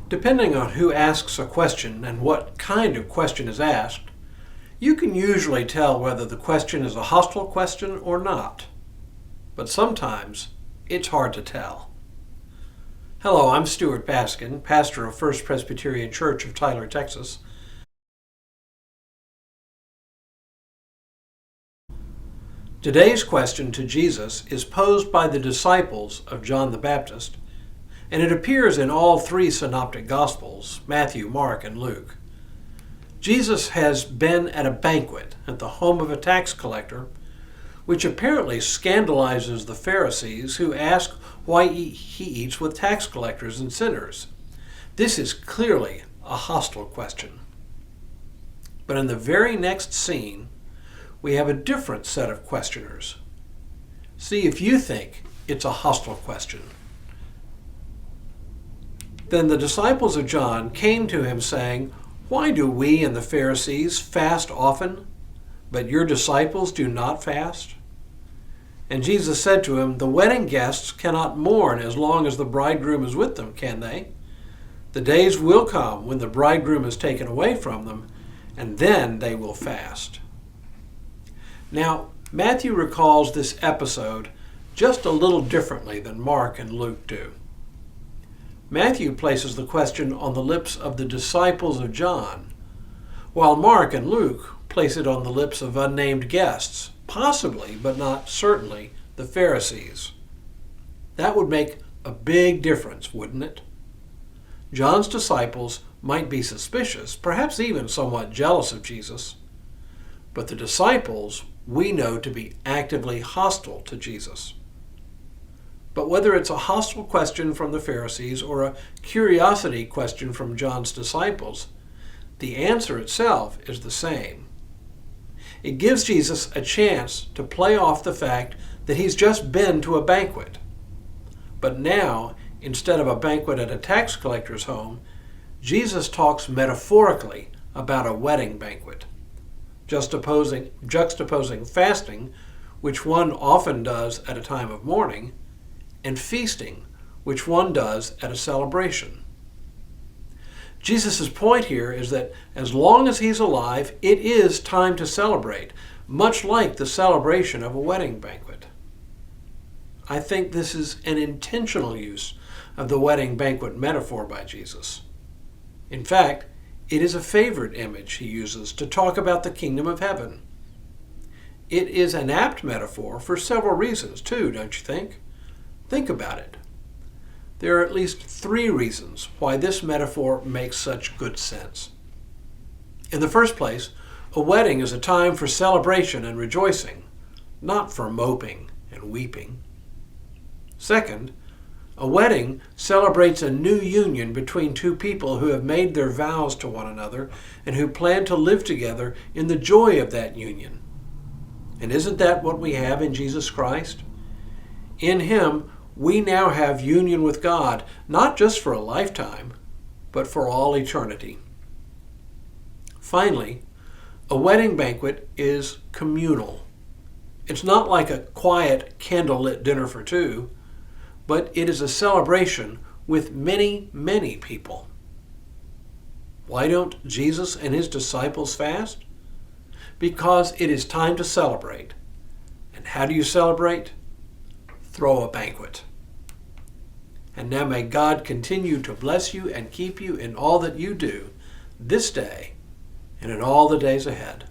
Depending on who asks a question and what kind of question is asked, you can usually tell whether the question is a hostile question or not. But sometimes it's hard to tell. Hello, I'm Stuart Baskin, pastor of First Presbyterian Church of Tyler, Texas. Today's question to Jesus is posed by the disciples of John the Baptist, and it appears in all three synoptic Gospels, Matthew, Mark, and Luke. Jesus has been at a banquet at the home of a tax collector, which apparently scandalizes the Pharisees, who ask why he eats with tax collectors and sinners. This is clearly a hostile question. But in the very next scene, we have a different set of questioners. See if you think it's a hostile question. Then the disciples of John came to him saying, "Why do we and the Pharisees fast often, but your disciples do not fast?" And Jesus said to him, "The wedding guests cannot mourn as long as the bridegroom is with them, can they? The days will come when the bridegroom is taken away from them, and then they will fast." Now, Matthew recalls this episode just a little differently than Mark and Luke do. Matthew places the question on the lips of the disciples of John, while Mark and Luke place it on the lips of unnamed guests, possibly, but not certainly, the Pharisees. That would make a big difference, wouldn't it? John's disciples might be suspicious, perhaps even somewhat jealous of Jesus, but the disciples we know to be actively hostile to Jesus. But whether it's a hostile question from the Pharisees or a curiosity question from John's disciples, the answer itself is the same. It gives Jesus a chance to play off the fact that he's just been to a banquet. But now, instead of a banquet at a tax collector's home, Jesus talks metaphorically about a wedding banquet, juxtaposing fasting, which one often does at a time of mourning, and feasting, which one does at a celebration. Jesus' point here is that as long as he's alive, it is time to celebrate, much like the celebration of a wedding banquet. I think this is an intentional use of the wedding banquet metaphor by Jesus. In fact, it is a favorite image he uses to talk about the kingdom of heaven. It is an apt metaphor for several reasons too, don't you think? Think about it. There are at least three reasons why this metaphor makes such good sense. In the first place, a wedding is a time for celebration and rejoicing, not for moping and weeping. Second, a wedding celebrates a new union between two people who have made their vows to one another and who plan to live together in the joy of that union. And isn't that what we have in Jesus Christ? In him, we now have union with God, not just for a lifetime, but for all eternity. Finally, a wedding banquet is communal. It's not like a quiet, candlelit dinner for two, but it is a celebration with many, many people. Why don't Jesus and his disciples fast? Because it is time to celebrate. And how do you celebrate? Throw a banquet. And now may God continue to bless you and keep you in all that you do this day and in all the days ahead.